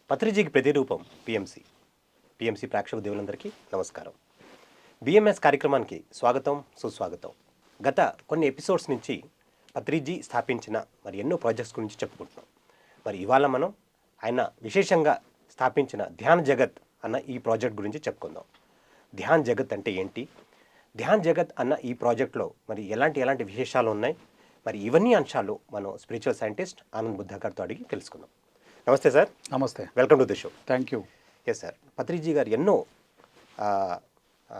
పత్రిజీకి ప్రతిరూపం పిఎంసి ప్రేక్షక దేవులందరికీ నమస్కారం. బిఎంఎస్ కార్యక్రమానికి స్వాగతం, సుస్వాగతం. గత కొన్ని ఎపిసోడ్స్ నుంచి పత్రిజీ స్థాపించిన ఎన్నో ప్రాజెక్ట్స్ గురించి చెప్పుకుంటున్నాం. ఇవాళ మనం ఆయన విశేషంగా స్థాపించిన ధ్యాన్ జగత్ అన్న ఈ ప్రాజెక్ట్ గురించి చెప్పుకుందాం. ధ్యాన్ జగత్ అంటే ఏంటి, ధ్యాన్ జగత్ అన్న ఈ ప్రాజెక్ట్లో ఎలాంటి విశేషాలు ఉన్నాయి, ఇవన్నీ అంశాలు మనం స్పిరిచువల్ సైంటిస్ట్ ఆనంద్ బుద్ధ గారితో అడిగి తెలుసుకుందాం. నమస్తే సార్. నమస్తే. Welcome to the show. Thank you. Yes sir, Patriji గారు ఎన్నో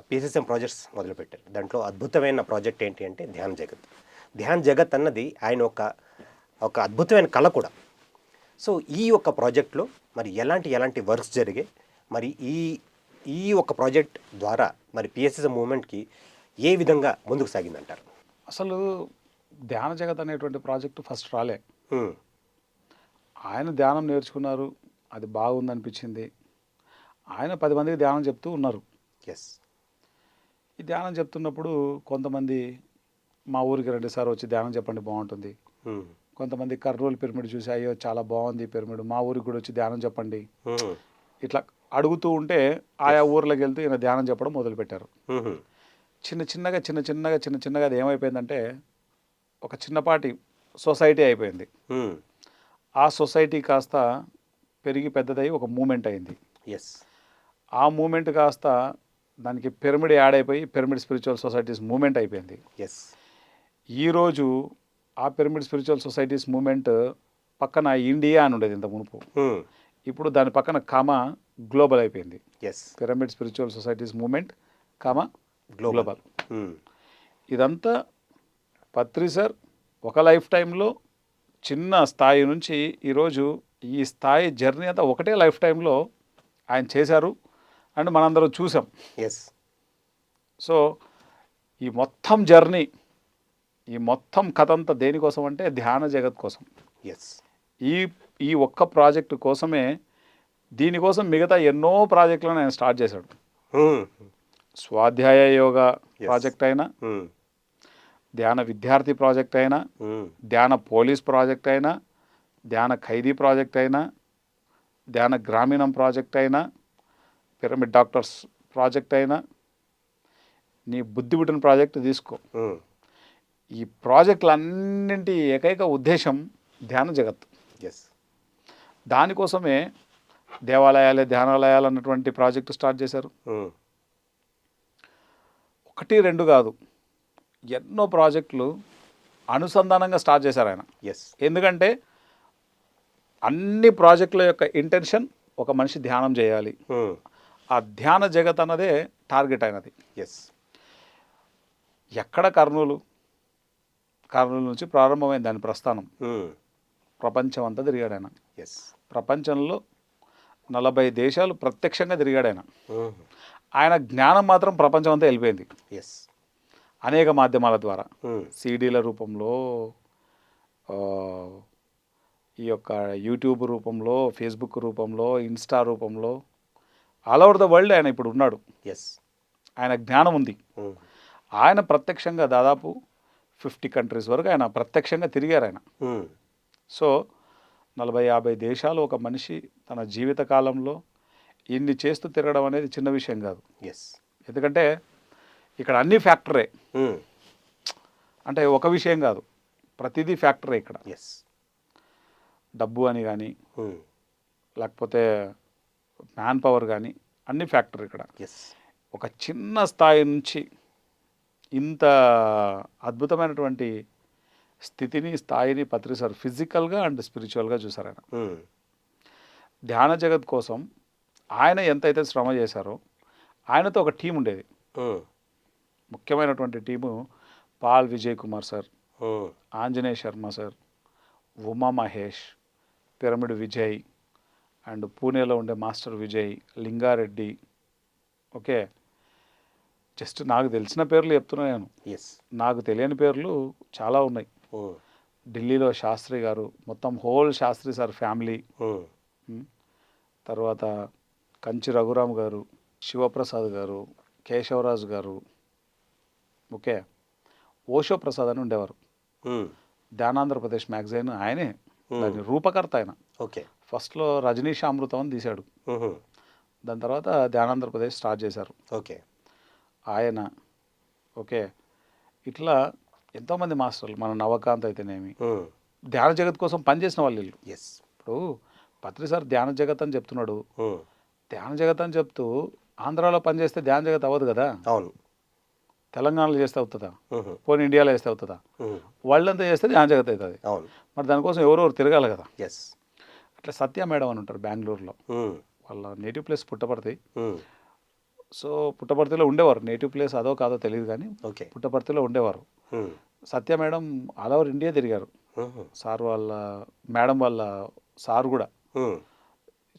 పిఎస్ఎస్ఎం ప్రాజెక్ట్స్ మొదలుపెట్టారు. దాంట్లో అద్భుతమైన ప్రాజెక్ట్ ఏంటి అంటే ధ్యాన్ జగత్ అన్నది ఆయన ఒక అద్భుతమైన కళ కూడా. సో ఈ యొక్క ప్రాజెక్ట్లో ఎలాంటి వర్క్స్ జరిగాయి, ఈ ఒక ప్రాజెక్ట్ ద్వారా పిఎస్ఎస్ఎం మూవ్మెంట్కి ఏ విధంగా ముందుకు సాగిందంటారు? అసలు ధ్యాన జగత్ అనేటువంటి ప్రాజెక్టు ఫస్ట్ రాలే. ఆయన ధ్యానం నేర్చుకున్నారు, అది బాగుందనిపించింది. ఆయన 10 మందికి ధ్యానం చెప్తూ ఉన్నారు. ఎస్. ఈ ధ్యానం చెప్తున్నప్పుడు కొంతమంది మా ఊరికి రండి సార్, వచ్చి ధ్యానం చెప్పండి బాగుంటుంది. కొంతమంది కర్నూలు పిరమిడ్ చూసి అయ్యో చాలా బాగుంది ఈ పిరమిడ్, మా ఊరికి కూడా వచ్చి ధ్యానం చెప్పండి. ఇట్లా అడుగుతూ ఉంటే ఆయా ఊర్లోకి వెళ్తూ ఈయన ధ్యానం చెప్పడం మొదలుపెట్టారు. చిన్నగా అది ఏమైపోయిందంటే ఒక చిన్నపాటి సొసైటీ అయిపోయింది. ఆ సొసైటీ కాస్త పెరిగి పెద్దదయ్యి ఒక మూమెంట్ అయింది. ఎస్. ఆ మూమెంట్ కాస్త దానికి పిరమిడ్ యాడ్ అయిపోయి పిరమిడ్ స్పిరిచువల్ సొసైటీస్ మూమెంట్ అయిపోయింది. ఎస్. ఈరోజు ఆ పిరమిడ్ స్పిరిచువల్ సొసైటీస్ మూమెంట్ పక్కన ఇండియా అని ఉండేది ఇంత మునుపు. ఇప్పుడు దాని పక్కన కామా గ్లోబల్ అయిపోయింది. Yes. Pyramid spiritual societies moment comma global. ఇదంతా పత్రి సార్ ఒక లైఫ్ టైంలో చిన్న స్థాయి నుంచి ఈరోజు ఈ స్థాయి జర్నీ అంతా ఒకటే లైఫ్ టైంలో ఆయన చేశారు అండ్ మనందరం చూసాం. ఎస్. సో ఈ మొత్తం జర్నీ, ఈ మొత్తం కథ అంతా దేనికోసం అంటే ధ్యాన జగత్ కోసం. ఎస్. ఈ ఒక్క ప్రాజెక్టు కోసమే, దీనికోసం మిగతా ఎన్నో ప్రాజెక్టులను ఆయన స్టార్ట్ చేశాడు. స్వాధ్యాయ యోగా ప్రాజెక్ట్ అయినా, ధ్యాన విద్యార్థి ప్రాజెక్ట్ అయినా, ధ్యాన పోలీస్ ప్రాజెక్ట్ అయినా, ధ్యాన ఖైదీ ప్రాజెక్ట్ అయినా, ధ్యాన గ్రామీణం ప్రాజెక్ట్ అయినా, పిరమిడ్ డాక్టర్స్ ప్రాజెక్ట్ అయినా, నీ బుద్ధి పుట్టిన ప్రాజెక్ట్ తీసుకో. ఈ ప్రాజెక్టులన్నింటి ఏకైక ఉద్దేశం ధ్యాన జగత్. ఎస్. దానికోసమే దేవాలయాలే ధ్యానాలయాలు అన్నటువంటి ప్రాజెక్టు స్టార్ట్ చేశారు. 1, 2 కాదు, ఎన్నో ప్రాజెక్టులు అనుసంధానంగా స్టార్ట్ చేశారు ఆయన. ఎస్. ఎందుకంటే అన్ని ప్రాజెక్టుల యొక్క ఇంటెన్షన్ ఒక మనిషి ధ్యానం చేయాలి. ఆ ధ్యాన జగత్ అన్నదే టార్గెట్ అయినది. ఎస్. ఎక్కడ కర్నూలు నుంచి ప్రారంభమైంది దాని ప్రస్థానం. ప్రపంచం అంతా తిరిగాడు ఆయన. ఎస్. ప్రపంచంలో 40 దేశాలు ప్రత్యక్షంగా తిరిగాడు ఆయన. ఆయన జ్ఞానం మాత్రం ప్రపంచం అంతా వెళ్ళిపోయింది. ఎస్. అనేక మాధ్యమాల ద్వారా, సీడీల రూపంలో, ఈ యొక్క యూట్యూబ్ రూపంలో, ఫేస్బుక్ రూపంలో, ఇన్స్టా రూపంలో, ఆల్ ఓవర్ ద వరల్డ్ ఆయన ఇప్పుడు ఉన్నాడు. ఎస్. ఆయన జ్ఞానం ఉంది. ఆయన ప్రత్యక్షంగా దాదాపు 50 కంట్రీస్ వరకు ఆయన ప్రత్యక్షంగా తిరిగారు ఆయన. సో 40-50 దేశాలు ఒక మనిషి తన జీవిత కాలంలో ఇన్ని చేస్తూ తిరగడం అనేది చిన్న విషయం కాదు. ఎస్. ఎందుకంటే ఇక్కడ అన్ని ఫ్యాక్టరే, అంటే ఒక విషయం కాదు, ప్రతిదీ ఫ్యాక్టరే ఇక్కడ. ఎస్. డబ్బు అని కానీ, లేకపోతే మ్యాన్ పవర్ కానీ, అన్ని ఫ్యాక్టర్ ఇక్కడ. ఎస్. ఒక చిన్న స్థాయి నుంచి ఇంత అద్భుతమైనటువంటి స్థాయిని పత్రి సార్ ఫిజికల్గా అండ్ స్పిరిచువల్గా చూసారు ఆయన. ధ్యాన జగత్ కోసం ఆయన ఎంతైతే శ్రమ చేశారో, ఆయనతో ఒక టీం ఉండేది, ముఖ్యమైనటువంటి team. Paul Vijay Kumar sir, Anjaneya Sharma sir, Uma Mahesh, pyramid Vijay, and పూణేలో ఉండే master Vijay, Lingareddy. Okay, just నాకు తెలిసిన పేర్లు చెప్తున్నాను. నాకు తెలియని పేర్లు చాలా ఉన్నాయి. ఢిల్లీలో శాస్త్రి గారు, మొత్తం హోల్ శాస్త్రి సార్ ఫ్యామిలీ. తర్వాత కంచి రఘురామ్ గారు, శివప్రసాద్ గారు, కేశవరాజు గారు. ఓకే, ఓషో ప్రసాద్ అని ఉండేవారు. ధ్యానాంధ్రప్రదేశ్ మ్యాగజైన్ ఆయనే దాని రూపకర్త ఆయన. ఓకే. ఫస్ట్లో రజనీష్ అమృతం అని తీశాడు. దాని తర్వాత ధ్యానాంధ్రప్రదేశ్ స్టార్ట్ చేశారు ఓకే. ఆయన. ఓకే, ఇట్లా ఎంతోమంది మాస్టర్లు, మన నవకాంత్ అయితేనేమి, ధ్యాన జగత్ కోసం పనిచేసిన వాళ్ళు వీళ్ళు. ఎస్. ఇప్పుడు పత్రి సార్ ధ్యాన జగత్ అని చెప్తున్నాడు. ధ్యాన జగత్ అని చెప్తూ ఆంధ్రాలో పనిచేస్తే ధ్యాన జగత్ అవ్వదు కదా. అవును. తెలంగాణలో చేస్తే అవుతుందా, పోనీ ఇండియాలో చేస్తే అవుతుందా, వాళ్ళంతా చేస్తే ధ్యాన జగత్ అవుతుంది. అవును. మరి దానికోసం ఎవరెవరు తిరగాలి కదా. ఎస్. అట్లా సత్య మేడం అని ఉంటారు బెంగళూరులో. వాళ్ళ నేటివ్ ప్లేస్ పుట్టపర్తి. సో పుట్టపర్తిలో ఉండేవారు. నేటివ్ ప్లేస్ అదో కాదో తెలియదు కానీ ఓకే. పుట్టపర్తిలో ఉండేవారు. సత్య మేడం ఆల్ ఓవర్ ఇండియా తిరిగారు. సార్ వాళ్ళ మేడం వాళ్ళ సార్ కూడా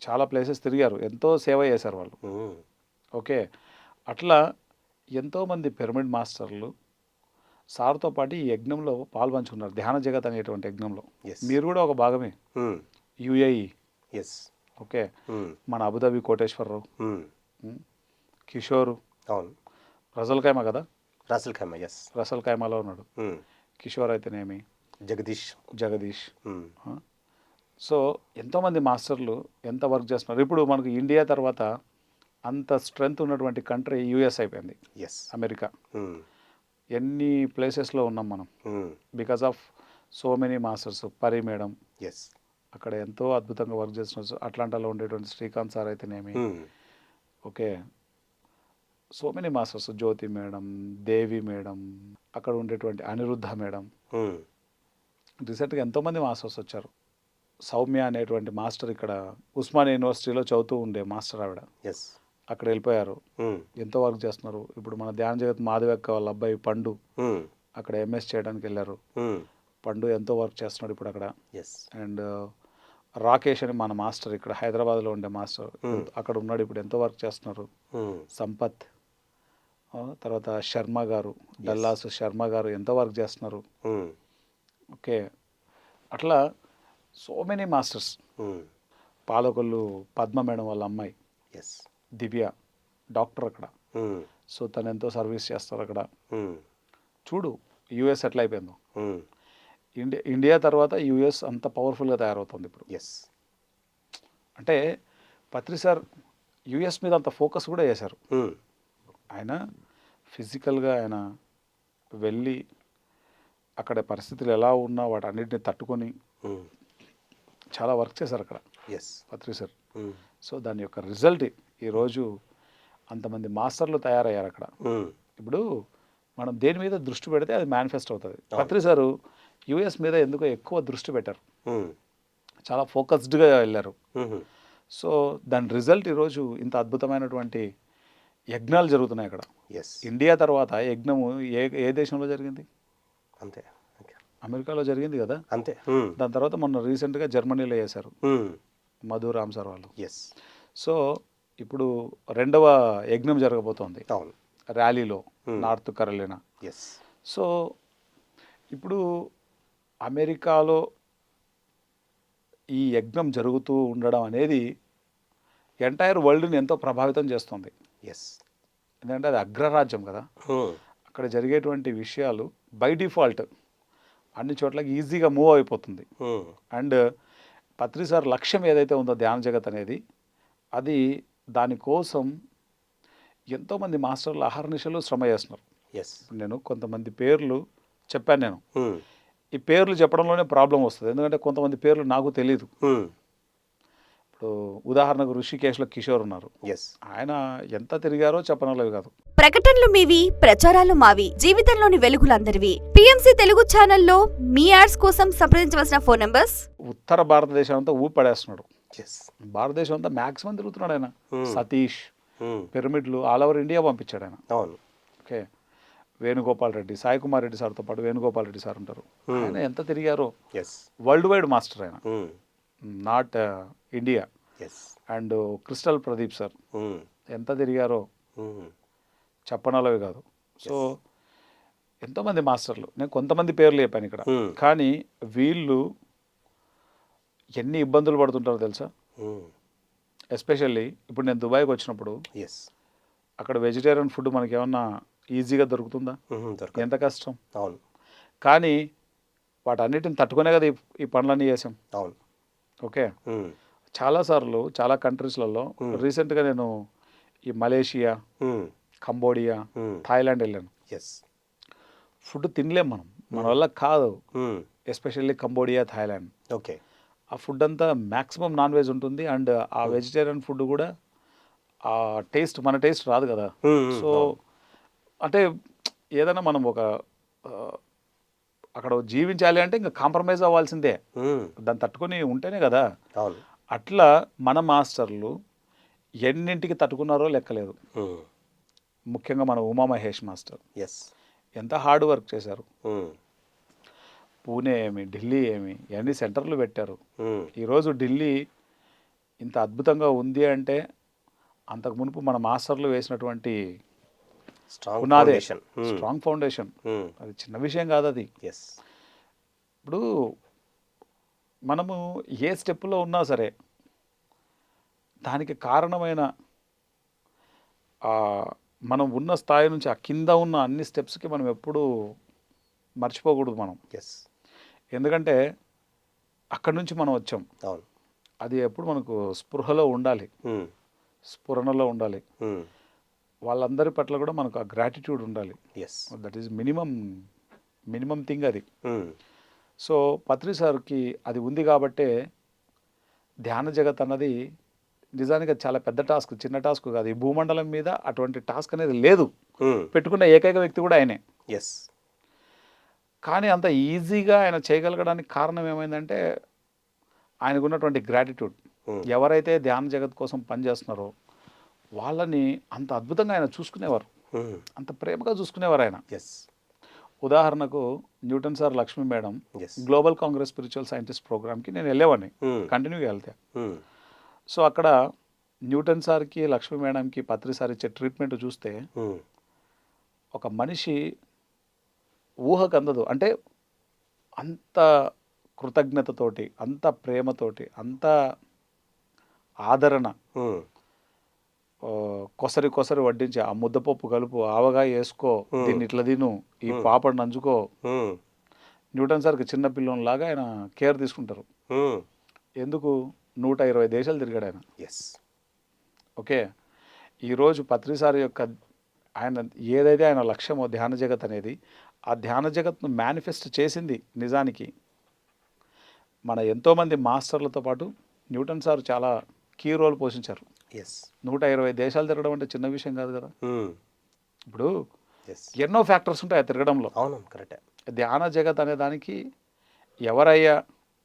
చాలా ప్లేసెస్ తిరిగారు, ఎంతో సేవ చేశారు వాళ్ళు. ఓకే, అట్లా ఎంతోమంది పిరమిడ్ మాస్టర్లు సార్తో పాటు ఈ యజ్ఞంలో పాల్పంచుకున్నారు, ధ్యాన జగత్ అనేటువంటి యజ్ఞంలో. మీరు కూడా ఒక భాగమే. యుఏఈ. ఎస్. ఓకే, మన అబుదాబి కోటేశ్వరరావు, కిషోరు. అవును. రసల్ ఖైమా కదా. రసల్ ఖైమా. ఎస్. రసల్ ఖైమాలో ఉన్నాడు. కిషోర్ అయితేనేమి, జగదీష్. సో ఎంతోమంది మాస్టర్లు ఎంత వర్క్ చేస్తున్నారు. ఇప్పుడు మనకు ఇండియా తర్వాత అంత స్ట్రెంగ్త్ ఉన్నటువంటి కంట్రీ యుఎస్ అయిపోయింది. ఎస్. అమెరికా. ఎన్ని ప్లేసెస్లో ఉన్నాం మనం because of so many masters. Pari madam yes, అక్కడ ఎంతో అద్భుతంగా వర్క్ చేస్తున్నారు. అట్లాంటాలో ఉండేటువంటి శ్రీకాంత్ సార్ అయితేనేమి. Okay, so many masters. Jyothi madam, Devi madam, అక్కడ ఉండేటువంటి అనిరుద్ధ మేడం. రీసెంట్గా ఎంతోమంది మాస్టర్స్ వచ్చారు. సౌమ్య అనేటువంటి మాస్టర్ ఇక్కడ ఉస్మానియా యూనివర్సిటీలో చదువుతూ ఉండే మాస్టర్ ఆవిడ. ఎస్. అక్కడ వెళ్ళిపోయారు, ఎంతో వర్క్ చేస్తున్నారు. ఇప్పుడు మన ధ్యాన జగత్ మాధవక్క వాళ్ళ అబ్బాయి పండు అక్కడ ఎంఎస్ చేయడానికి వెళ్ళారు. పండు ఎంతో వర్క్ చేస్తున్నాడు ఇప్పుడు అక్కడ. ఎస్. అండ్ రాకేష్ అని మన మాస్టర్ ఇక్కడ హైదరాబాద్లో ఉండే మాస్టర్ అక్కడ ఉన్నాడు, ఇప్పుడు ఎంతో వర్క్ చేస్తున్నారు. సంపత్, తర్వాత శర్మ గారు, డల్లాస్ శర్మ గారు ఎంతో వర్క్ చేస్తున్నారు. ఓకే, అట్లా so many masters. Palakollu Padma madam వాళ్ళ అమ్మాయి ఎస్, దివ్య డాక్టర్ అక్కడ. సో తను ఎంతో సర్వీస్ చేస్తారు అక్కడ. చూడు యుఎస్ ఎట్లా అయిపోయిందో. ఇండియా తర్వాత యుఎస్ అంత పవర్ఫుల్గా తయారవుతుంది ఇప్పుడు. ఎస్. అంటే పత్రి సార్ యుఎస్ మీద అంత ఫోకస్ కూడా చేశారు. ఆయన ఫిజికల్గా ఆయన వెళ్ళి అక్కడ పరిస్థితులు ఎలా ఉన్నా వాటన్నిటిని తట్టుకొని చాలా వర్క్ చేశారు అక్కడ పత్రి సార్. సో దాని యొక్క రిజల్ట్ ఈరోజు అంతమంది మాస్టర్లు తయారయ్యారు అక్కడ. ఇప్పుడు మనం దేని మీద దృష్టి పెడితే అది మేనిఫెస్ట్ అవుతుంది. పత్రి సారు యుఎస్ మీద ఎందుకో ఎక్కువ దృష్టి పెట్టారు, చాలా ఫోకస్డ్గా వెళ్ళారు. సో దాని రిజల్ట్ ఈరోజు ఇంత అద్భుతమైనటువంటి యజ్ఞాలు జరుగుతున్నాయి అక్కడ. ఇండియా తర్వాత యజ్ఞము ఏ దేశంలో జరిగింది? అంతే, అమెరికాలో జరిగింది కదా. అంతే. దాని తర్వాత మొన్న రీసెంట్గా జర్మనీలో చేశారు మధు రామ్ సార్ వాళ్ళు. సో ఇప్పుడు రెండవ యజ్ఞం జరగబోతోంది ర్యాలీలో నార్త్ కరోలినా. సో ఇప్పుడు అమెరికాలో ఈ యజ్ఞం జరుగుతూ ఉండడం అనేది ఎంటైర్ వరల్డ్ని ఎంతో ప్రభావితం చేస్తుంది. ఎందుకంటే అది అగ్రరాజ్యం కదా. అక్కడ జరిగేటువంటి విషయాలు బై డిఫాల్ట్ అన్ని చోట్లకి ఈజీగా మూవ్ అయిపోతుంది. అండ్ పత్రి సార్ లక్ష్యం ఏదైతే ఉందో ధ్యాన జగత్ అనేది, అది దానికోసం ఎంతోమంది మాస్టర్లు అహర్నిశలు శ్రమ చేస్తున్నారు. నేను కొంతమంది పేర్లు చెప్పాను. నేను ఈ పేర్లు చెప్పడంలోనే ప్రాబ్లం వస్తుంది, ఎందుకంటే కొంతమంది పేర్లు నాకు తెలియదు. ఇప్పుడు ఉదాహరణకు ఋషికేశ్లో కిషోర్ ఉన్నారు, ఆయన ఎంత తిరిగారో చెప్పనలేవు కాదు. ప్రకటనలు మీవి, ప్రచారాలు మావి, జీవితంలోని వెలుగులందరివి. పిఎంసి తెలుగు ఛానల్లో మీ యాడ్స్ కోసం సంప్రదించవలసిన ఫోన్ నంబర్స్. ఉత్తర భారతదేశం అంతా ఊపడేస్తున్నాడు, భారతదేశం అంతా మ్యాక్సిమం తిరుగుతున్నాడు ఆయన. సతీష్ పిరమిడ్లు ఆల్ ఓవర్ ఇండియా పంపించాడు ఆయన. ఓకే, వేణుగోపాల్ రెడ్డి, సాయి కుమార్ రెడ్డి సార్తో పాటు వేణుగోపాల్ రెడ్డి సార్ ఉంటారు. ఆయన ఎంత తిరిగారో, వరల్డ్ వైడ్ మాస్టర్ ఆయన, not India. And crystal Pradeep sir ఎంత తిరిగారో చెప్పనలవి కాదు. సో ఎంతోమంది మాస్టర్లు, నేను కొంతమంది పేర్లు చెప్పాను ఇక్కడ, కానీ వీళ్ళు ఎన్ని ఇబ్బందులు పడుతుంటారో తెలుసా. ఎస్పెషల్లీ ఇప్పుడు నేను దుబాయ్కి వచ్చినప్పుడు అక్కడ వెజిటేరియన్ ఫుడ్ మనకి ఏమన్నా ఈజీగా దొరుకుతుందా? ఎంత కష్టం. కానీ వాటన్నిటిని తట్టుకునే కదా ఈ పనులన్నీ చేసాం. ఓకే, చాలాసార్లు చాలా కంట్రీస్లలో రీసెంట్గా నేను ఈ మలేషియా, కంబోడియా, థాయిలాండ్ వెళ్ళాను. ఎస్. ఫుడ్ తినలేం మనం, మన వల్ల కాదు. Especially Cambodia, Thailand. ఓకే. ఆ ఫుడ్ అంతా మ్యాక్సిమం నాన్ వెజ్ ఉంటుంది. అండ్ ఆ వెజిటేరియన్ ఫుడ్ కూడా ఆ టేస్ట్ మన టేస్ట్ రాదు కదా. సో అంటే ఏదైనా మనం ఒక అక్కడ జీవించాలి అంటే ఇంకా కాంప్రమైజ్ అవ్వాల్సిందే, దాన్ని తట్టుకొని ఉంటేనే కదా. అట్లా మన మాస్టర్లు ఎన్నింటికి తట్టుకున్నారో లెక్కలేదు. ముఖ్యంగా మన ఉమామహేష్ మాస్టర్ ఎంత హార్డ్ వర్క్ చేశారు. పూణే ఏమి, ఢిల్లీ ఏమి, ఇవన్నీ సెంటర్లు పెట్టారు. ఈరోజు ఢిల్లీ ఇంత అద్భుతంగా ఉంది అంటే అంతకు మునుపు మన మాస్టర్లు వేసినటువంటి స్ట్రాంగ్ ఫౌండేషన్. అది చిన్న విషయం కాదు అది. ఇప్పుడు మనము ఏ స్టెప్లో ఉన్నా సరే దానికి కారణమైన మనం ఉన్న స్థాయి నుంచి ఆ కింద ఉన్న అన్ని స్టెప్స్కి మనం ఎప్పుడూ మర్చిపోకూడదు మనం. ఎందుకంటే అక్కడి నుంచి మనం వచ్చాం. అది ఎప్పుడు మనకు స్పృహలో ఉండాలి, స్ఫురణలో ఉండాలి. వాళ్ళందరి పట్ల కూడా మనకు ఆ గ్రాటిట్యూడ్ ఉండాలి. దట్ ఈజ్ మినిమం థింగ్ అది. సో పత్రి సార్కి అది ఉంది కాబట్టే ధ్యాన జగత్ అన్నది నిజానికి చాలా పెద్ద టాస్క్, చిన్న టాస్క్ కాదు. ఈ భూమండలం మీద అటువంటి టాస్క్ అనేది లేదు. పెట్టుకున్న ఏకైక వ్యక్తి కూడా ఆయనే. కానీ అంత ఈజీగా ఆయన చేయగలగడానికి కారణం ఏమైందంటే ఆయనకు ఉన్నటువంటి గ్రాటిట్యూడ్. ఎవరైతే ధ్యాన జగత్ కోసం పనిచేస్తున్నారో వాళ్ళని అంత అద్భుతంగా ఆయన చూసుకునేవారు, అంత ప్రేమగా చూసుకునేవారు ఆయన. ఉదాహరణకు Newton sir, Lakshmi madam global Congress spiritual scientist ప్రోగ్రామ్కి నేను వెళ్ళేవాడిని, కంటిన్యూగా వెళ్తే. సో అక్కడ న్యూటన్ సార్కి, లక్ష్మీ మేడంకి పత్రి సార్ ఇచ్చే ట్రీట్మెంట్ చూస్తే ఒక మనిషి ఊహకు అందదు. అంటే అంత కృతజ్ఞతతోటి, అంత ప్రేమతోటి, అంత ఆదరణ, కొసరి వడ్డించి ఆ ముద్దపప్పు కలుపు, ఆవగా వేసుకో, దీన్ని ఇట్లా తిను, ఈ పాపడు నంచుకో. న్యూటన్ సార్కి చిన్న పిల్లోనిలాగా ఆయన కేర్ తీసుకుంటారు. ఎందుకు? 120 దేశాలు తిరిగాడు ఆయన. ఓకే. ఈరోజు పత్రి సార్ యొక్క ఆయన ఏదైతే ఆయన లక్ష్యమో ధ్యాన జగత్ అనేది, ఆ ధ్యాన జగత్ను మేనిఫెస్ట్ చేసింది నిజానికి మన ఎంతోమంది మాస్టర్లతో పాటు న్యూటన్ సార్ చాలా కీ రోల్ పోషించారు. 120 దేశాలు తిరగడం అంటే చిన్న విషయం కాదు కదా. ఇప్పుడు ఎన్నో ఫ్యాక్టర్స్ ఉంటాయి ఆ తిరగడంలో. ధ్యాన జగత్ అనే దానికి ఎవరయ్యా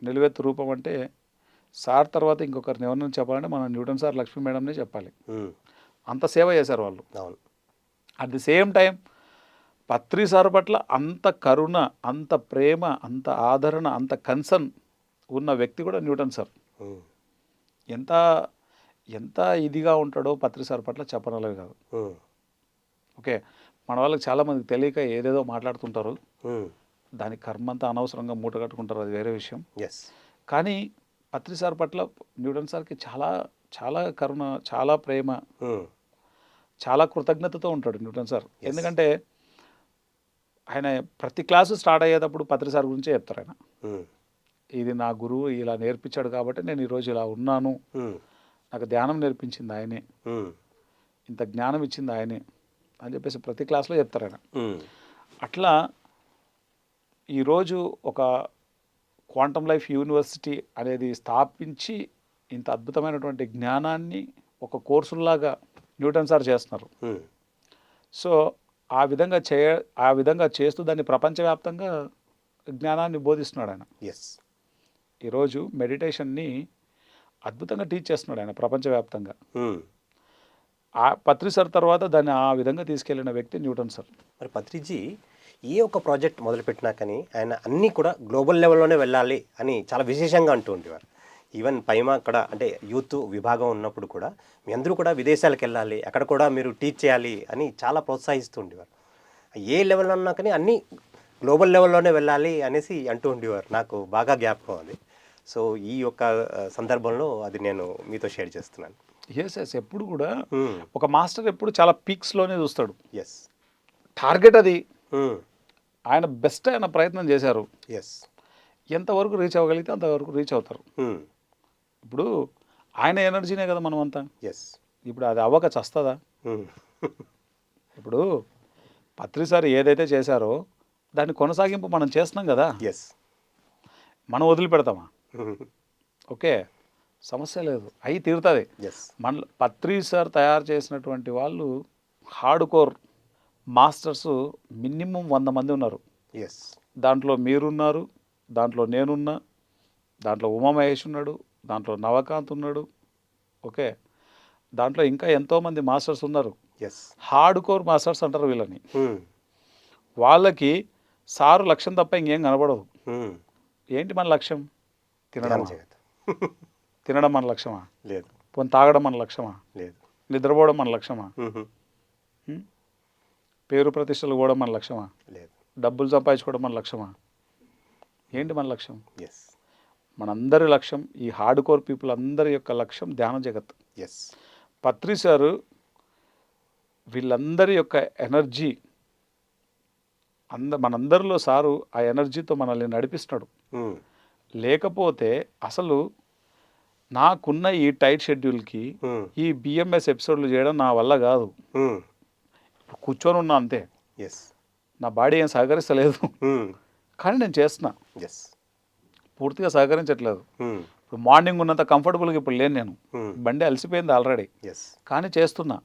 నిలువెత్తు రూపం అంటే సార్ తర్వాత ఇంకొకరిని ఎవరిని చెప్పాలంటే మన న్యూటన్ సార్, లక్ష్మీ మేడంనే చెప్పాలి. అంత సేవ చేశారు వాళ్ళు. At the same time Patri sir పట్ల అంత కరుణ, అంత ప్రేమ, అంత ఆదరణ, అంత కన్సర్న్ ఉన్న వ్యక్తి కూడా న్యూటన్ సార్. ఎంత ఎంత ఇదిగా ఉంటాడో పత్రి సార్ పట్ల చెప్పనలేదు కాదు. ఓకే. మన వాళ్ళకి చాలామందికి తెలియక ఏదేదో మాట్లాడుతుంటారు, దాని కర్మ అంతా అనవసరంగా మూట కట్టుకుంటారు, అది వేరే విషయం. కానీ పత్రి సార్ పట్ల న్యూటన్ సార్కి చాలా చాలా కరుణ, చాలా ప్రేమ, చాలా కృతజ్ఞతతో ఉంటాడు న్యూటన్ సార్. ఎందుకంటే ఆయన ప్రతి క్లాసు స్టార్ట్ అయ్యేటప్పుడు పత్రి సార్ గురించే చెప్తారు. ఆయన ఇది నా గురువు ఇలా నేర్పించాడు కాబట్టి నేను ఈరోజు ఇలా ఉన్నాను, నాకు ధ్యానం నేర్పించింది ఆయనే, ఇంత జ్ఞానం ఇచ్చింది ఆయనే అని చెప్పేసి ప్రతి క్లాస్లో చెప్తారు ఆయన. అట్లా ఈరోజు ఒక క్వాంటమ్ లైఫ్ యూనివర్సిటీ అనేది స్థాపించి ఇంత అద్భుతమైనటువంటి జ్ఞానాన్ని ఒక కోర్సులాగా న్యూటన్ సార్ చేస్తున్నారు. సో ఆ విధంగా చేస్తూ దాన్ని ప్రపంచవ్యాప్తంగా జ్ఞానాన్ని బోధిస్తున్నాడు ఆయన. ఈరోజు మెడిటేషన్ని అద్భుతంగా టీచ్ చేస్తున్నాడు ఆయన ప్రపంచవ్యాప్తంగా. ఆ పత్రి సార్ తర్వాత దాన్ని ఆ విధంగా తీసుకెళ్లిన వ్యక్తి న్యూటన్ సార్. మరి పత్రిజీ ఏ ఒక ప్రాజెక్ట్ మొదలుపెట్టినా కానీ ఆయన అన్నీ కూడా గ్లోబల్ లెవెల్లోనే వెళ్ళాలి అని చాలా విశేషంగా అంటూ ఉండేవారు. ఈవెన్ పైమా అక్కడ అంటే యూత్ విభాగం ఉన్నప్పుడు కూడా మీ అందరూ కూడా విదేశాలకు వెళ్ళాలి, అక్కడ కూడా మీరు టీచ్ చేయాలి అని చాలా ప్రోత్సహిస్తూ ఉండేవారు. ఏ లెవెల్లో ఉన్నా కానీ అన్నీ గ్లోబల్ లెవెల్లోనే వెళ్ళాలి అనేసి అంటూ ఉండేవారు. నాకు బాగా జ్ఞాపకం అది. సో ఈ యొక్క సందర్భంలో అది నేను మీతో షేర్ చేస్తున్నాను. ఎస్ ఎప్పుడు కూడా ఒక మాస్టర్ ఎప్పుడు చాలా పీక్స్లోనే చూస్తాడు. టార్గెట్ అది. ఆయన బెస్ట్ ఆయన ప్రయత్నం చేశారు. ఎంతవరకు రీచ్ అవ్వగలిగితే అంతవరకు రీచ్ అవుతారు. ఇప్పుడు ఆయన ఎనర్జీనే కదా మనం అంతా. ఎస్. ఇప్పుడు అది అవ్వక చస్తుందా? ఇప్పుడు పత్రి సార్ ఏదైతే చేశారో దాన్ని కొనసాగింపు మనం చేస్తున్నాం కదా, ఎస్. మనం వదిలిపెడతామా? ఓకే, సమస్య లేదు, అయి తీరుతుంది. ఎస్. మన పత్రి సార్ తయారు చేసినటువంటి వాళ్ళు హార్డ్ కోర్ మాస్టర్స్ మినిమం 100 మంది ఉన్నారు. ఎస్. దాంట్లో మీరున్నారు, దాంట్లో నేనున్నా, దాంట్లో ఉమామహేష్ ఉన్నాడు, దాంట్లో నవకాంత్ ఉన్నాడు. ఓకే, దాంట్లో ఇంకా ఎంతోమంది మాస్టర్స్ ఉన్నారు. ఎస్. హార్డ్ కోర్ మాస్టర్స్ అంటారు వీళ్ళని. వాళ్ళకి సారు లక్ష్యం తప్ప ఇంకేం కనబడదు. ఏంటి మన లక్ష్యం? తినడం. తినడం మన లక్ష్యమా? లేదు. పోనీ తాగడం మన లక్ష్యమా? లేదు. నిద్రపోవడం మన లక్ష్యమా? పేరు ప్రతిష్టలు కూడా మన లక్ష్యమా? లేదు. డబ్బులు సంపాదించుకోవడం మన లక్ష్యమా? ఏంటి మన లక్ష్యం? ఎస్. మనందరి లక్ష్యం, ఈ హార్డ్ కోర్ పీపుల్ అందరి యొక్క లక్ష్యం ధ్యాన జగత్. ఎస్. పత్రి సారు వీళ్ళందరి యొక్క ఎనర్జీ మనందరిలో సారు ఆ ఎనర్జీతో మనల్ని నడిపిస్తున్నాడు. లేకపోతే అసలు నాకున్న ఈ టైట్ షెడ్యూల్కి ఈ బిఎంఎస్ ఎపిసోడ్లు చేయడం నా వల్ల కాదు. కూర్చొని ఉన్నా అంతే, ఎస్. నా బాడీ ఏం సహకరిస్తలేదు, కానీ నేను చేస్తున్నా. ఎస్. పూర్తిగా సహకరించట్లేదు. ఇప్పుడు మార్నింగ్ ఉన్నంత కంఫర్టబుల్గా ఇప్పుడు లేను నేను, బండి అలసిపోయింది ఆల్రెడీ, ఎస్. కానీ చేస్తున్నా.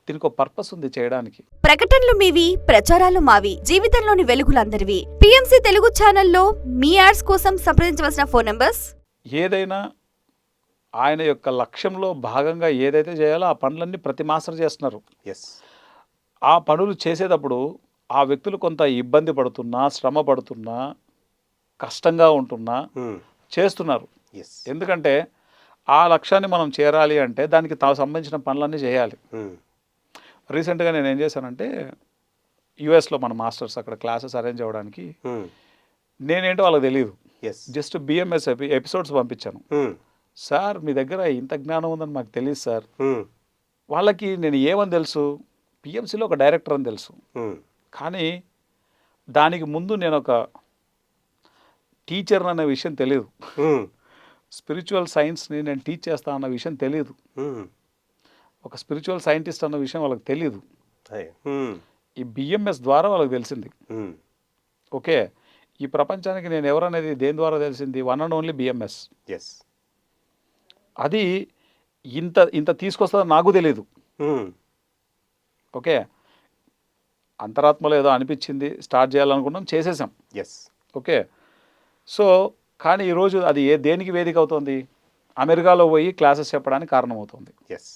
దీనికి ఒక పర్పస్ ఉంది చేయడానికి. ప్రకటనలు మీవి, ప్రచారాలు మావి, జీవితంలోని వెలుగులందరివి. పిఎంసి తెలుగు ఛానల్లో మీ యాడ్స్ కోసం సంప్రదించవలసిన ఫోన్ నంబర్స్. ఏదైనా ఆయన యొక్క లక్ష్యంలో భాగంగా ఏదైతే చేయాలో ఆ పనులన్నీ ప్రతి మాస్టర్ చేస్తున్నారు. ఎస్. ఆ పనులు చేసేటప్పుడు ఆ వ్యక్తులు కొంత ఇబ్బంది పడుతున్నా, శ్రమ పడుతున్నా, కష్టంగా ఉంటున్నా చేస్తున్నారు. ఎస్. ఎందుకంటే ఆ లక్ష్యాన్ని మనం చేరాలి అంటే దానికి సంబంధించిన పనులన్నీ చేయాలి. రీసెంట్గా నేను ఏం చేశానంటే యుఎస్లో మన మాస్టర్స్ అక్కడ క్లాసెస్ అరేంజ్ అవ్వడానికి నేనేంటో వాళ్ళకి తెలియదు, ఎస్. జస్ట్ బిఎంఎస్ ఎపిసోడ్స్ పంపించాను. సార్ మీ దగ్గర ఇంత జ్ఞానం ఉందని మాకు తెలియదు సార్. వాళ్ళకి నేను ఏమని తెలుసు, పిఎంసిలో ఒక డైరెక్టర్ అని తెలుసు, కానీ దానికి ముందు నేను ఒక టీచర్ అనే విషయం తెలియదు, స్పిరిచువల్ సైన్స్ని నేను టీచ్ చేస్తా అన్న విషయం తెలియదు, ఒక స్పిరిచువల్ సైంటిస్ట్ అన్న విషయం వాళ్ళకి తెలియదు. ఈ బిఎంఎస్ ద్వారా వాళ్ళకి తెలిసింది. ఓకే, ఈ ప్రపంచానికి నేను ఎవరనేది దేని ద్వారా తెలిసింది? One and only BMS. Yes. అది ఇంత ఇంత తీసుకొస్తుందని నాకు తెలియదు. ఓకే, అంతరాత్మలో ఏదో అనిపించింది, స్టార్ట్ చేయాలనుకున్నాం, చేసేసాం. ఎస్. ఓకే, సో కానీ ఈరోజు అది దేనికి వేదిక అవుతుంది? అమెరికాలో పోయి క్లాసెస్ చెప్పడానికి కారణమవుతుంది. ఎస్.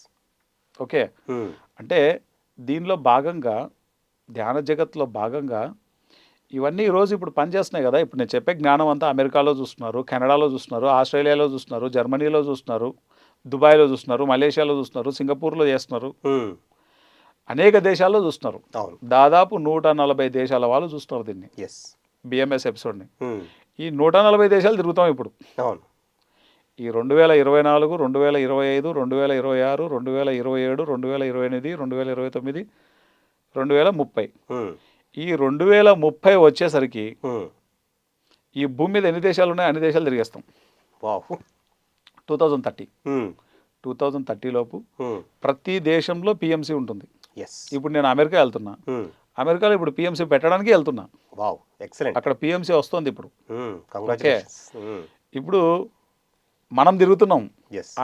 ఓకే, అంటే దీనిలో భాగంగా ధ్యాన జగత్లో భాగంగా ఇవన్నీ ఈరోజు ఇప్పుడు పనిచేస్తున్నాయి కదా. ఇప్పుడు నేను చెప్పే జ్ఞానం అంతా అమెరికాలో చూస్తున్నారు, కెనడాలో చూస్తున్నారు, ఆస్ట్రేలియాలో చూస్తున్నారు, జర్మనీలో చూస్తున్నారు, దుబాయ్లో చూస్తున్నారు, మలేషియాలో చూస్తున్నారు, సింగపూర్లో చేస్తున్నారు, అనేక దేశాల్లో చూస్తున్నారు. దాదాపు 140 దేశాల వాళ్ళు చూస్తున్నారు దీన్ని, బిఎంఎస్ ఎపిసోడ్ని. ఈ 140 దేశాలు తిరుగుతాం ఇప్పుడు. ఈ 2024, 2025, 2026, 2027, 2028, 2029, 2030, ఈ 2030 వచ్చేసరికి ఈ భూమి మీద ఎన్ని దేశాలు ఉన్నాయో అన్ని దేశాలు తిరిగేస్తాం. 2030 లోపు ప్రతి దేశంలో పిఎంసి ఉంటుంది. ఇప్పుడు నేను అమెరికా వెళ్తున్నా, అమెరికాలో ఇప్పుడు పిఎంసి పెట్టడానికి వెళ్తున్నా. అక్కడ పిఎంసి వస్తుంది ఇప్పుడు. ఓకే, ఇప్పుడు మనం తిరుగుతున్నాం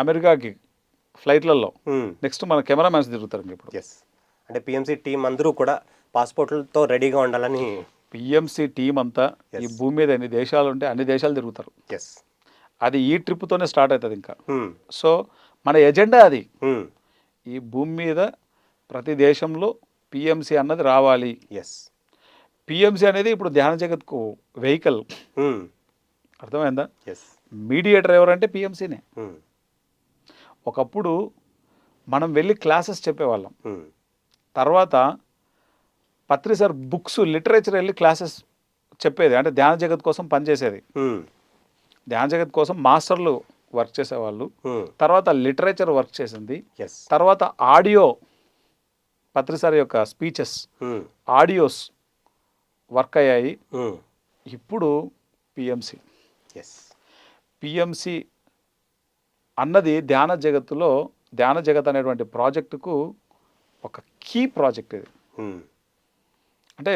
అమెరికాకి ఫ్లైట్లలో, నెక్స్ట్ మన కెమెరామ్యాన్స్ తిరుగుతారు ఇప్పుడు. అంటే పిఎంసి టీం అందరూ కూడా పాస్పోర్ట్లతో రెడీగా ఉండాలని. పిఎంసి టీం అంతా ఈ భూమి మీద ఎన్ని దేశాలు ఉంటే అన్ని దేశాలు తిరుగుతారు. అది ఈ ట్రిప్తోనే స్టార్ట్ అవుతుంది ఇంకా. సో మన ఎజెండా అది, ఈ భూమి మీద ప్రతి దేశంలో పిఎంసి అన్నది రావాలి. పిఎంసి అనేది ఇప్పుడు ధ్యాన జగత్కు వెహికల్. అర్థమైందా? మీడియేటర్ ఎవరంటే పిఎంసీనే. ఒకప్పుడు మనం వెళ్ళి క్లాసెస్ చెప్పేవాళ్ళం, తర్వాత పత్రి సార్ బుక్స్ లిటరేచర్ వెళ్ళి క్లాసెస్ చెప్పేది, అంటే ధ్యాన జగత్ కోసం పనిచేసేది. ధ్యాన జగత్ కోసం మాస్టర్లు వర్క్ చేసేవాళ్ళు, తర్వాత లిటరేచర్ వర్క్ చేసింది, తర్వాత ఆడియో పత్రి సార్ యొక్క స్పీచెస్ ఆడియోస్ వర్క్ అయ్యాయి. ఇప్పుడు పిఎంసి అన్నది ధ్యాన జగత్ అనేటువంటి ప్రాజెక్టుకు ఒక కీ ప్రాజెక్ట్ ఇది. అంటే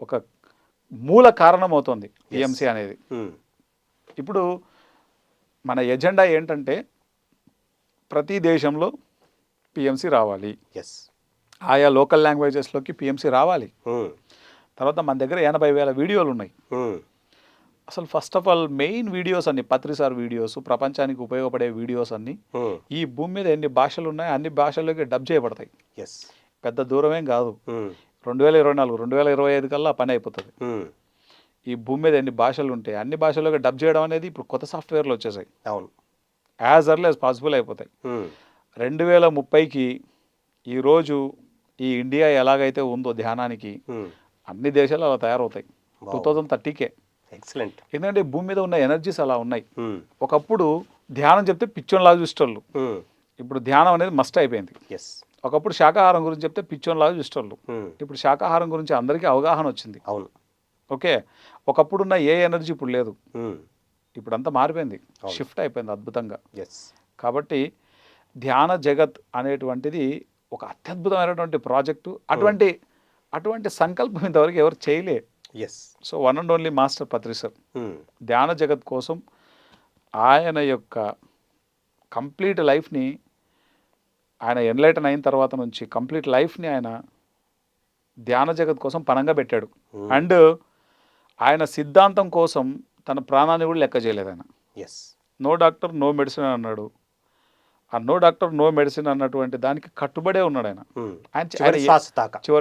ఒక మూల కారణం అవుతుంది పిఎంసి అనేది. ఇప్పుడు మన ఎజెండా ఏంటంటే ప్రతి దేశంలో పిఎంసి రావాలి, ఆయా లోకల్ లాంగ్వేజెస్లోకి పిఎంసి రావాలి. తర్వాత మన దగ్గర 80,000 వీడియోలు ఉన్నాయి. అసలు first of all main videos అన్ని పత్రిసార్ వీడియోస్, ప్రపంచానికి ఉపయోగపడే వీడియోస్ అన్ని ఈ భూమి మీద ఎన్ని భాషలు ఉన్నాయో అన్ని భాషల్లోకి డబ్ చేయబడతాయి. పెద్ద దూరమేం కాదు. 2024 2025 కల్లా పని అయిపోతుంది. ఈ భూమి మీద ఎన్ని భాషలు ఉంటాయి అన్ని భాషల్లోకి డబ్ చేయడం అనేది ఇప్పుడు కొత్త సాఫ్ట్వేర్లు వచ్చేసాయి. అవును, యాజ్ ఎర్లీ యాజ్ పాసిబుల్ అయిపోతాయి. 2030కి ఈరోజు ఈ ఇండియా ఎలాగైతే ఉందో ధ్యానానికి అన్ని దేశాలు అలా తయారవుతాయి 2030కే. ఎక్సలెంట్. ఎందుకంటే భూమి మీద ఉన్న ఎనర్జీస్ అలా ఉన్నాయి. ఒకప్పుడు ధ్యానం చెప్తే పిచ్చోన్లాగా చూసేటోళ్ళు, ఇప్పుడు ధ్యానం అనేది మస్ట్ అయిపోయింది. ఒకప్పుడు శాకాహారం గురించి చెప్తే పిచ్చోన్లాగా చూసేటోళ్ళు, ఇప్పుడు శాకాహారం గురించి అందరికీ అవగాహన వచ్చింది. అవును, ఓకే. ఒకప్పుడున్న ఏ ఎనర్జీ ఇప్పుడు లేదు, ఇప్పుడంతా మారిపోయింది, షిఫ్ట్ అయిపోయింది అద్భుతంగా. కాబట్టి ధ్యాన జగత్ అనేటువంటిది ఒక అత్యద్భుతమైనటువంటి ప్రాజెక్టు. అటువంటి సంకల్పం ఇంతవరకు ఎవరు చేయలే. So one and only master Patri sir ధ్యాన జగత్ కోసం ఆయన యొక్క కంప్లీట్ లైఫ్ని, ఆయన ఎన్లైటన్ అయిన తర్వాత నుంచి కంప్లీట్ లైఫ్ని ఆయన ధ్యాన జగత్ కోసం పణంగా పెట్టాడు. అండ్ ఆయన సిద్ధాంతం కోసం తన ప్రాణాన్ని కూడా లెక్క చేయలేదు ఆయన. నో డాక్టర్ నో మెడిసిన్ అన్నాడు. ఆ నో డాక్టర్ నో మెడిసిన్ అన్నటువంటి దానికి కట్టుబడే ఉన్నాడు ఆయన. చివరి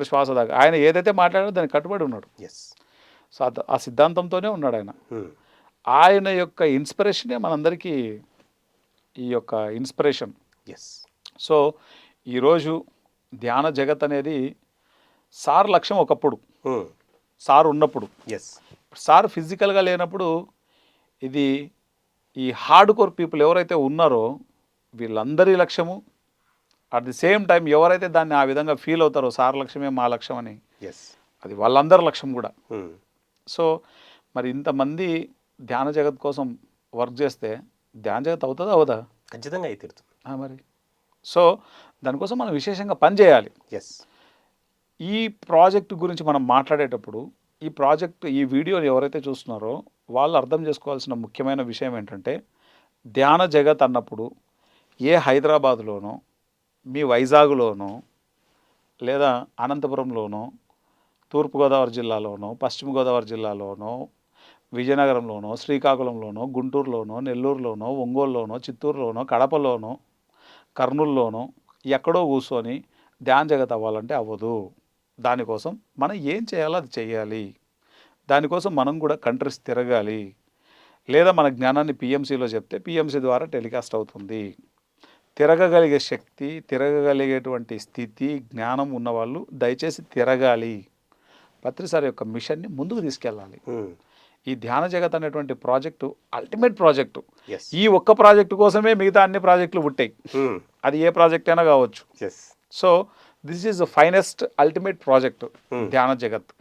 శ్వాస దాకా ఆయన ఏదైతే మాట్లాడాడో దానికి కట్టుబడి ఉన్నాడు. సో ఆ సిద్ధాంతంతోనే ఉన్నాడు ఆయన. ఆయన యొక్క ఇన్స్పిరేషనే మనందరికీ ఈ యొక్క ఇన్స్పిరేషన్. సో ఈరోజు ధ్యాన జగత్ అనేది సార్ లక్ష్యం. ఒకప్పుడు సార్ ఉన్నప్పుడు, సార్ ఫిజికల్గా లేనప్పుడు ఇది ఈ హార్డ్ కోర్ పీపుల్ ఎవరైతే ఉన్నారో వీళ్ళందరి లక్ష్యము. అట్ ది సేమ్ టైం ఎవరైతే దాన్ని ఆ విధంగా ఫీల్ అవుతారో సార్ లక్ష్యమే మా లక్ష్యం అని, అది వాళ్ళందరి లక్ష్యం కూడా. సో మరి ఇంతమంది ధ్యాన జగత్ కోసం వర్క్ చేస్తే ధ్యాన జగత్ అవుతుందా అవదా? ఖచ్చితంగా అయితే మరి. సో దానికోసం మనం విశేషంగా పని చేయాలి. ఈ ప్రాజెక్ట్ గురించి మనం మాట్లాడేటప్పుడు ఈ వీడియోని ఎవరైతే చూస్తున్నారో వాళ్ళు అర్థం చేసుకోవాల్సిన ముఖ్యమైన విషయం ఏంటంటే, ధ్యాన జగత్ అన్నప్పుడు ఏ హైదరాబాద్లోనో, మీ వైజాగ్లోనో, లేదా అనంతపురంలోనో, తూర్పుగోదావరి జిల్లాలోనో, పశ్చిమ గోదావరి జిల్లాలోనో, విజయనగరంలోనో, శ్రీకాకుళంలోనో, గుంటూరులోనో, నెల్లూరులోనో, ఒంగోలులోనో, చిత్తూరులోనో, కడపలోనో, కర్నూలులోనో ఎక్కడో కూర్చొని ధ్యాన జగత్ అవ్వాలంటే అవ్వదు. దానికోసం మనం ఏం చేయాలో అది చేయాలి. దానికోసం మనం కూడా కంట్రీస్ తిరగాలి. లేదా మన జ్ఞానాన్ని పిఎంసిలో చెప్తే పిఎంసి ద్వారా టెలికాస్ట్ అవుతుంది. తిరగగలిగే శక్తి, తిరగగలిగేటువంటి స్థితి, జ్ఞానం ఉన్నవాళ్ళు దయచేసి తిరగాలి. పత్రి సార్ యొక్క మిషన్ని ముందుకు తీసుకెళ్ళాలి. ఈ ధ్యాన జగత్ అనేటువంటి ప్రాజెక్టు అల్టిమేట్ ప్రాజెక్టు. ఈ ఒక్క ప్రాజెక్టు కోసమే మిగతా అన్ని ప్రాజెక్టులు పుట్టాయి. అది ఏ ప్రాజెక్ట్ అయినా కావచ్చు. So this is the finest ultimate project ధ్యాన జగత్.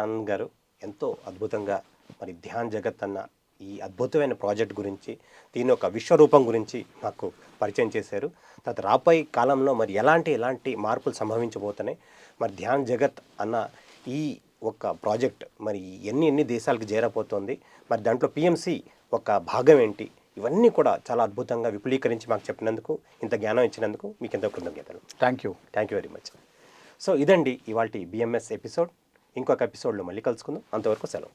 ఆనంద్ గారు ఎంతో అద్భుతంగా మరి ధ్యాన జగత్ అన్న ఈ అద్భుతమైన ప్రాజెక్ట్ గురించి, దీని యొక్క విశ్వరూపం గురించి మాకు పరిచయం చేశారు. తర్వాత రాబోయే కాలంలో మరి ఎలాంటి మార్పులు సంభవించబోతున్నాయి, మరి ధ్యాన జగత్ అన్న ఈ ఒక ప్రాజెక్ట్ మరి ఎన్ని దేశాలకు చేరబోతోంది, మరి దాంట్లో పిఎంసి ఒక భాగం ఏంటి, ఇవన్నీ కూడా చాలా అద్భుతంగా విపులీకరించి మాకు చెప్పినందుకు, ఇంత జ్ఞానం ఇచ్చినందుకు మీకు ఎంతో కృతజ్ఞతలు. Thank you very much. So ఇదండి ఇవాల్టి బిఎంఎస్ ఎపిసోడ్. ఇంకొక ఎపిసోడ్లో మళ్ళీ కలుసుకుందాం. అంతవరకు సెలవు.